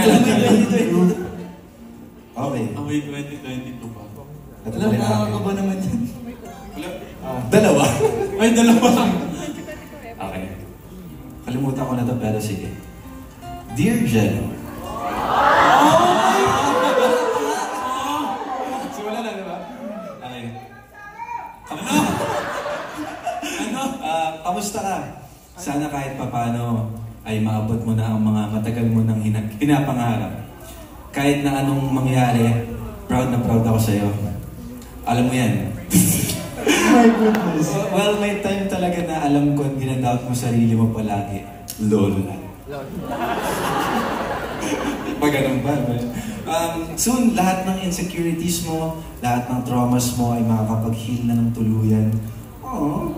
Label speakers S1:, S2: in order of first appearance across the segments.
S1: Amoy 2022.
S2: Okay.
S3: Amoy 2022 pa.
S1: Alam, nakakaba naman yan.
S2: Dalawa.
S3: Ay, dalawa.
S2: Okay. Kalimutan ko na to pero sige. Dear Jello. Simula na, di ba? Okay. Kamusta ka? Sana kahit papano ay maabot mo na ang mga matagal mo nang pinapangarap. Kahit na anong mangyari, proud na proud ako sa'yo. Alam mo yan.
S1: My goodness.
S2: Well, may time talaga na alam ko ginadoubt mo sarili mo palagi. LOL. Pag ganun ba? Soon, lahat ng insecurities mo, lahat ng traumas mo ay makakapag-heal na ng tuluyan. Aww.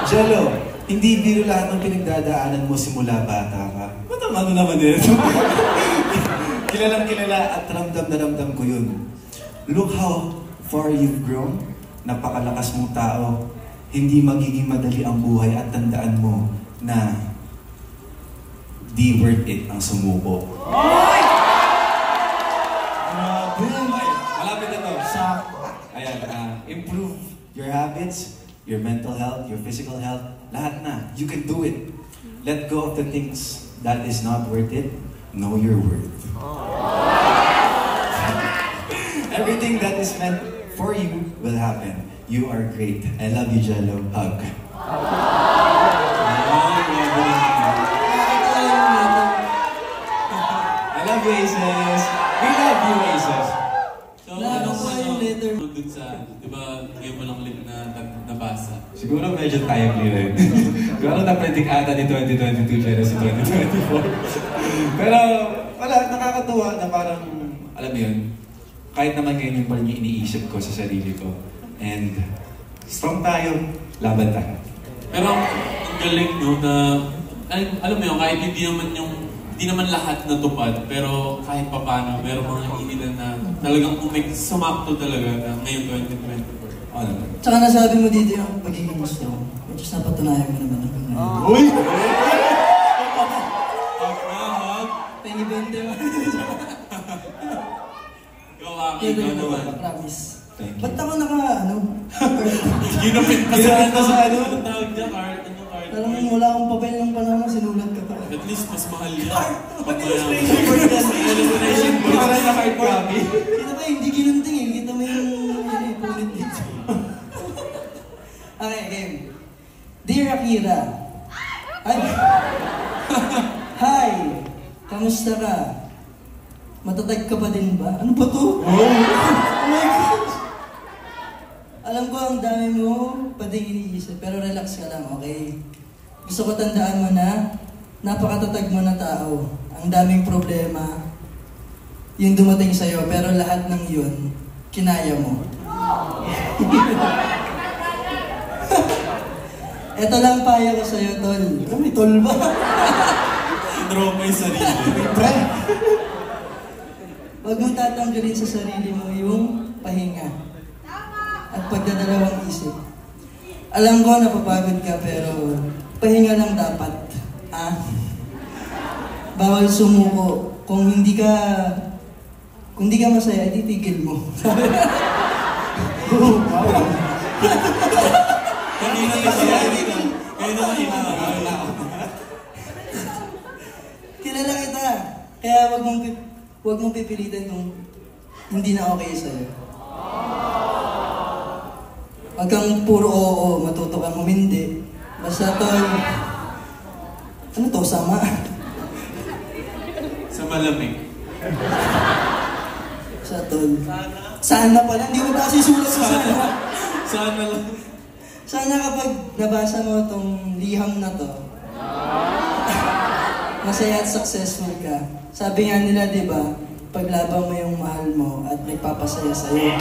S2: Jello, hindi biro lahat ng pinagdadaanan mo simula bata ka. Ba't ang ano naman dito? Kilalang kilala at ramdam na ramdam ko yun. Look how far you've grown. Napakalakas mong tao. Hindi magiging madali ang buhay at tandaan mo na di worth it ang sumuko. Malapit na to. Ayan, improve your habits, your mental health, your physical health. Lahat na. You can do it. Let go of the things that is not worth it. Know your worth. Everything that is meant for you will happen. You are great. I love you, Jello. Hug. I love you, Aces. We love you, Aces.
S3: So, ano pa yung letter mo dun sa, di ba, ngayon mo lang ulit na nabasa?
S2: Siguro medyo timely rin. Siguro na-predict ata ni 2022 Jello si 2024. Pero, wala, nakakatuwa na parang, alam mo yun, kahit naman ngayon yung parang iniisip ko sa sarili ko. And, strong tayo, laban tayo.
S3: Pero ang galing no na, alam mo yun, kahit hindi naman lahat natupad, pero kahit papano, meron mga inilan na talagang sumakto talaga na ngayon 2024. Ano?
S1: Tsaka nasabi mo dito yung magiging strong. Which is napatunayan mo naman hanggang ngayon.
S2: Uy!
S1: Pengi 20 man.
S3: Ikaw naman.
S1: Promise.
S2: Thank you.
S1: Ba't ako
S3: Ginapit pa sa ano? Ang tawag niya, card? Ano card?
S1: Parang wala akong papel ng panahon, sinulat ka pa.
S3: At least mas mahal yan.
S1: Card! Pag-illustration board yan.
S3: Illustration board.
S2: Para na hard copy.
S1: Kita ba, hindi ginunting eh. Kita mo yung punit dito. Okay, game. Dear Akira. Hi! Kamusta ka? Matatag ka pa din ba? Ano ba to? Oh my gosh! Alam ko ang dami mo pa din iniisip, pero relax ka lang, okay? Gusto ko tandaan mo na napakatatag mo na tao. Ang daming problema yung dumating sa'yo, pero lahat ng yun, kinaya mo. Ito lang payo ko sa'yo, tol. May tol ba?
S3: Draw mo yung sarili.
S1: Huwag mong tatanggalin sa sarili mo yung pahinga at pagdadalawang isip. Alam ko napapagod ka pero pahinga lang dapat. Bawal sumuko. Kung hindi ka masaya, di tigil mo. Kilala kita. Kaya huwag mong pipilitan kung hindi na okay sa'yo. Huwag kang puro oo, matuto kang humindi. Basta tol, ano to, sama?
S3: Sa malamig.
S1: Basta tol. Sana pala, hindi mo kasi sulat sa sana.
S3: Sana lang.
S1: Sana kapag nabasa mo itong liham na to, masaya at successful ka. Sabi nga nila, di ba, paglaban mo yung mahal mo at nagpapasaya sa'yo.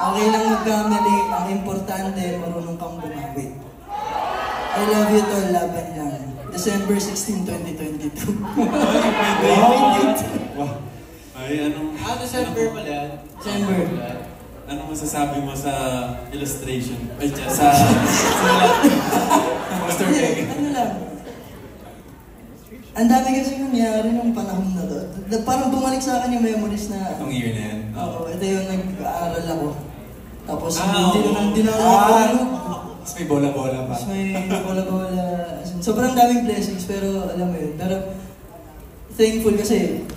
S1: Okay lang magkamali, ang importante, marunong kang bumawi. I love you, tol, laban lang. December 16, 2022.
S2: Wow.
S3: Ay, anong...
S4: December pala yan.
S1: December.
S3: Anong masasabi mo sa illustration? Ay, sa poster cake?
S1: Ano lang? ang dami kasi nangyari nung panahon na to. Parang bumalik sa akin yung memories na...
S3: Itong year na yan.
S1: Oo, ito yung nag-aaral ako. Tapos
S3: oo.
S1: hindi na ako
S2: Tapos may bola-bola pa.
S1: Tapos may bola-bola. Sobrang daming blessings, pero alam mo yun. Pero thankful kasi,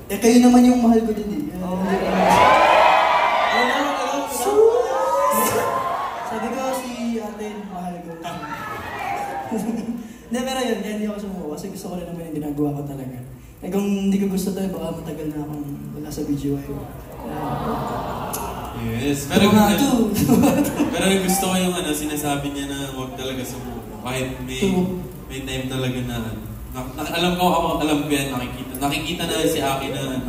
S1: kayo naman yung mahal ko din eh. Sabi ko si ate, mahal ko. Hindi, pero yun, kaya hindi ako sumuko kasi gusto ko rin naman yung ginagawa ko talaga. Eh kung hindi ko gusto to, baka matagal na akong wala sa BGY.
S3: Yes,
S1: Pero
S3: pero gusto ko yung sinasabi niya na huwag talaga sumuko. Kahit may time talaga na alam ko yan, nakikita na si Aki na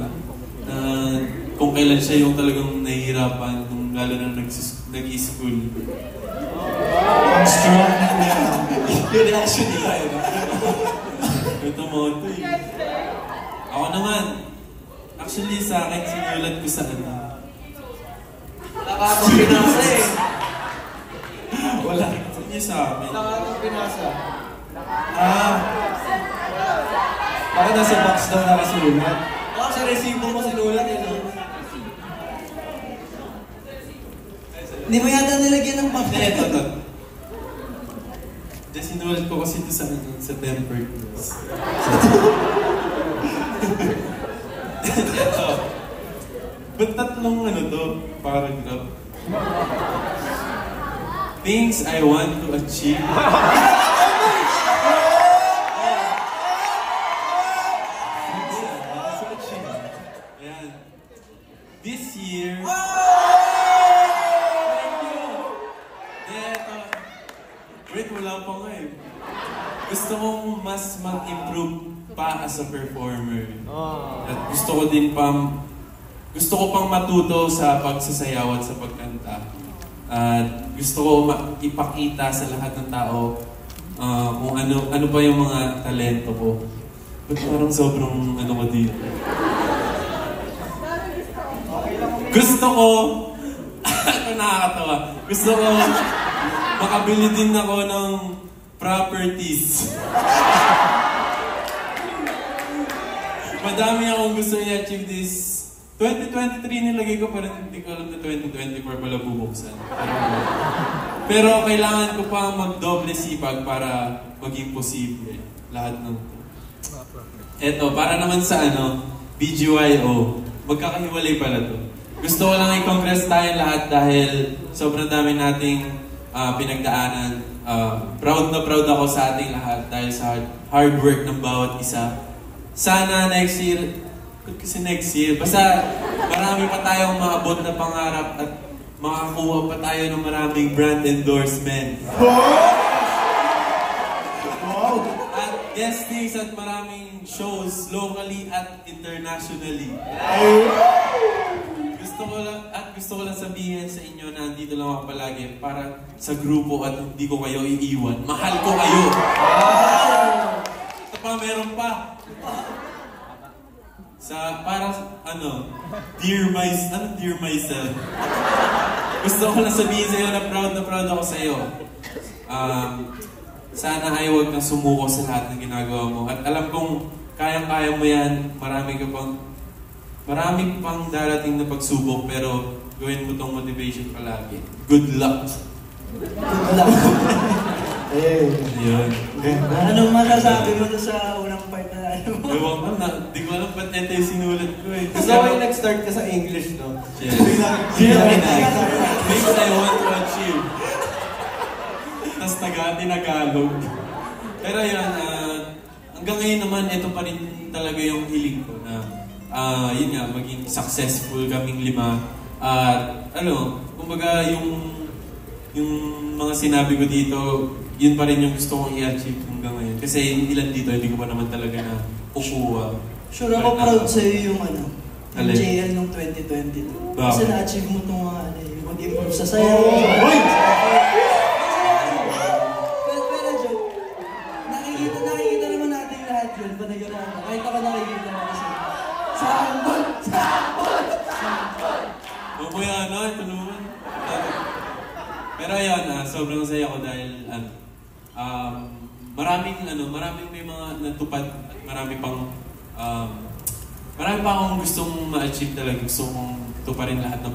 S3: kung kailan siya yung talagang nahihirapan, lalo na nag-i-school.
S2: Strong na niya. Yung reaction nila, ba?
S3: Ito mo ito eh. Ako naman, actually sa akin, sinulat ko sa
S1: Nakakang pinasa eh.
S3: Wala. Hindi sa akin.
S1: Nakakang pinasa.
S2: Baka nasa box daw nakasulat.
S1: Baka sa resibo mo sinulat eh, no? Hindi mo yata nilagyan ng papel.
S3: Ito. Just sinulat ko kasi ito sa tempered glass. Ito. Ba't tatlong to? Paragraph. Things I want to achieve. Ayan. This year. Wait, wala pa nga eh. Gusto kong mas mag-improve pa as a performer. At gusto ko pang matuto sa pagsasayaw at sa pagkanta. At gusto ko ipakita sa lahat ng tao kung ano pa yung mga talento ko. Ba't parang sobrang ko dito? Gusto ko, ito nakakatawa, gusto ko makabili din ako ng properties. Madami akong gusto i-achieve this 2023 nilagay ko, pero hindi ko alam na 2024 pala bubuksan. Pero kailangan ko pang magdoble sipag para maging posible lahat ng ito. Eto, para naman sa BGYO, magkakahiwalay pala to. Gusto ko lang i-congress tayo lahat dahil sobrang dami nating pinagdaanan. Proud na proud ako sa ating lahat dahil sa hard work ng bawat isa. Sana next year, kasi next year, basta marami pa tayong maabot na pangarap at makakuha pa tayo ng maraming brand endorsement.
S2: Wow!
S3: At guestings at maraming shows locally at internationally. Gusto ko lang sabihin sa inyo na andito lang ako palagi para sa grupo at hindi ko kayo iiwan. Mahal ko kayo! Ito pa, meron pa. Dear myself. Gusto ko lang sabihin sa'yo na proud ako sa'yo. Sana ay huwag kang sumuko sa lahat ng ginagawa mo. At alam kong kayang-kaya mo yan. Marami pang darating na pagsubok, pero gawin mo tong motivation palagi. Good luck!
S1: Good luck!
S3: Ayun.
S1: Anong masasabi mo sa unang part na
S3: Ewan ko na, di ko alam ba't ito yung sinulat ko eh.
S2: Gusto ko yung nag-start ka sa English, no?
S3: Yes. Things I want to achieve. Tapos Tagalog. Pero yun, hanggang ngayon naman, ito pa rin talaga yung hiling ko na yun nga, maging successful kaming 5. At kumbaga yung mga sinabi ko dito, yun pa rin yung gusto kong i-achieve hanggang ngayon. Kasi yung ilan dito, hindi ko pa naman talaga na kukuha.
S1: Sure ako proud sa'yo yung yung JL nung 2022.
S3: Bakit?
S1: Kasi na-achieve mo itong yung mag-improve sa sayo. Pero joke, nakikita naman natin lahat yun. Kahit ako nakikita mo kasi. Sambot!
S3: Mamaya ito naman. Pero ayun, sobrang saya ko dahil maraming may mga natupad, marami pa akong gustong ma-achieve talaga. Gusto kong tuparin lahat ng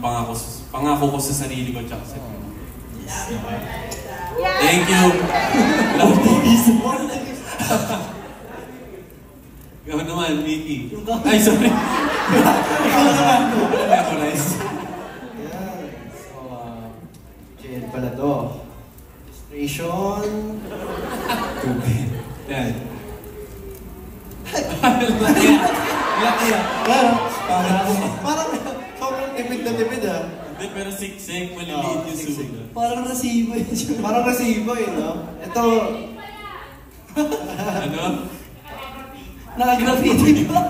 S3: pangako ko sa sarili ko at sa inyo. Thank you. Ikaw naman, Mickey. Ay, sorry. Ikaw naman. Memorize.
S4: Yan. So, chill pala to. Illustration. Tubig.
S3: Yan.
S4: Parang sobrang tipid na tipid ah.
S3: Hindi, pero siksik, maliliit yung
S4: siksik.
S3: sulat.
S1: Parang resibo yun.
S4: Parang resibo eh, no? Ito,
S3: Ano?
S1: Naka-graffiti ba?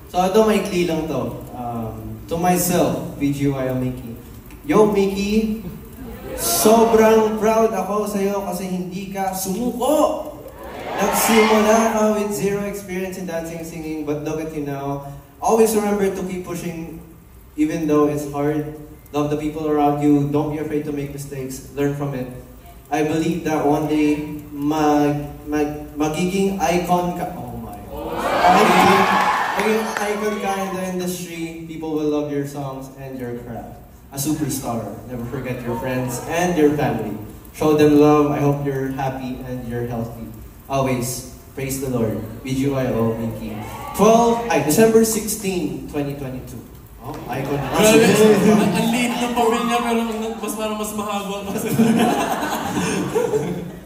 S4: so ito maikli lang to. To myself, BGY Mickey. Yo Mickey, sobrang proud ako sa'yo kasi hindi ka sumuko. Nagsimula ka with zero experience in dancing and singing, but look at you now. Always remember to keep pushing even though it's hard. Love the people around you. Don't be afraid to make mistakes. Learn from it. I believe that one day, magiging icon ka. Oh my. Magiging icon ka in the industry. People will love your songs and your craft. A superstar. Never forget your friends and your family. Show them love. I hope you're happy and you're healthy. Always. Praise the Lord. BGYO Mickey. December 16, 2022. Oh, icon.
S3: Grabe, ang liit ng papel niya pero parang mas mahaba pa.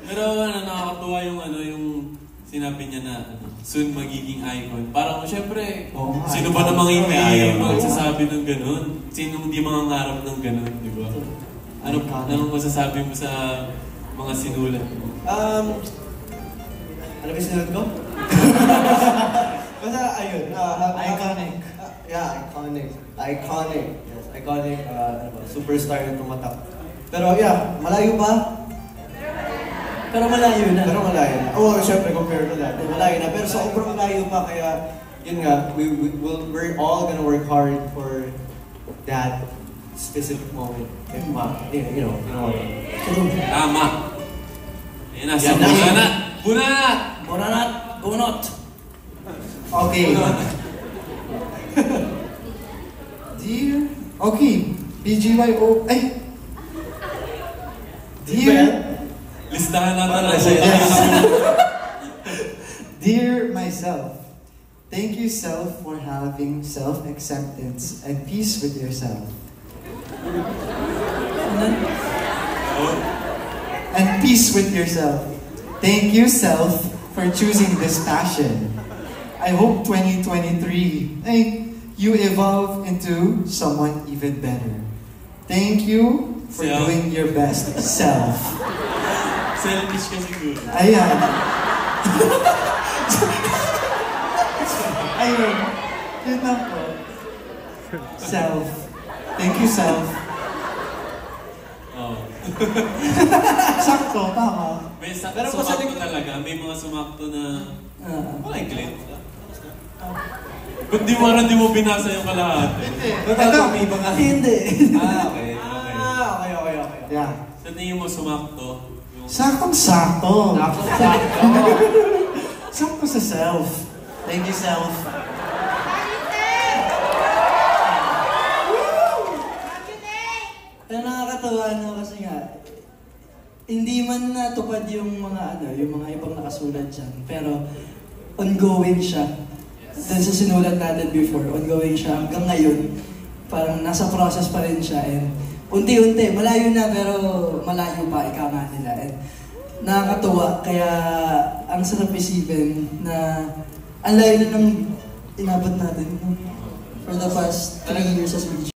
S3: Pero nakakatuwa yung sinabi niya na soon magiging icon. Parang syempre, sino ba namang hindi magsasabi ng ganun? Sino hindi mangangarap ng ganun, di ba? Anong masasabi mo sa mga sinulat mo?
S4: Ano ba yung sinulat ko? Basta ayun.
S1: Iconic.
S4: Yeah, iconic. Iconic. Yes, iconic. Superstar yung tumatak. Pero yeah, malayo pa.
S1: Pero malayo na.
S4: Pero malayo na. Oo, syempre compare to that. Malayo na. Pero sobrang malayo pa kaya yun nga, we're all gonna work hard for that specific moment. If you know what I mean.
S3: Tama. Yan na, sa bunanat! Bunanat!
S1: Bunanat! Bunot!
S4: Okay.
S5: Dear, okay, BGYO, Dear,
S3: Listahan natin
S5: dear myself, thank you self for having self-acceptance and peace with yourself. And peace with yourself. Thank you self for choosing this passion. I hope 2023, you evolve into someone even better. Thank you for
S3: Self.
S5: doing your best self.
S3: Selfish ka siguro.
S5: Ayan. Ayun. Yun lang po. Self. Thank you, self.
S3: Oh.
S5: Sakto, tama.
S3: Pero sumakto talaga. May mga sumakto na maliglit. Kung di mo binasa yung kalahati.
S5: Ito.
S1: Hindi.
S3: Okay.
S4: Okay.
S5: Yeah.
S3: Sa tingin mo sumakto?
S5: Saktong-sakto. Sakto sa self. Thank you, self.
S1: Pero nakakatawa kasi nga, hindi man natupad yung mga ibang nakasulat dyan. Pero ongoing siya. Dahil sa sinulat natin before, ongoing siya hanggang ngayon. Parang nasa process pa rin siya. And unti-unti, malayo na pero malayo pa, ika nga nila. And nakakatuwa, kaya ang sarap isipin na ang layo na ng inabot natin for the past 3 years as BG.